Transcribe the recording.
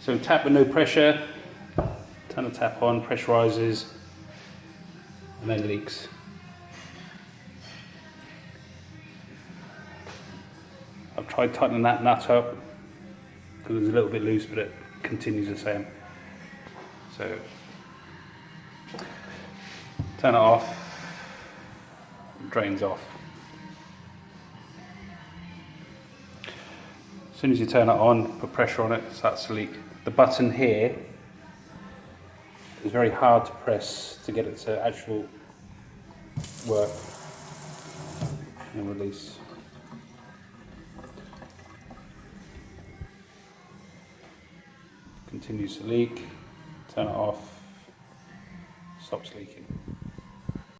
So tap with no pressure, turn the tap on, pressurises, and then leaks. I've tried tightening that nut up because it's a little bit loose, but it continues the same. So turn it off, drains off. As soon as you turn it on, put pressure on it, it starts to leak. The button here is very hard to press to get it to actual work and release. Continues to leak, turn it off, stops leaking.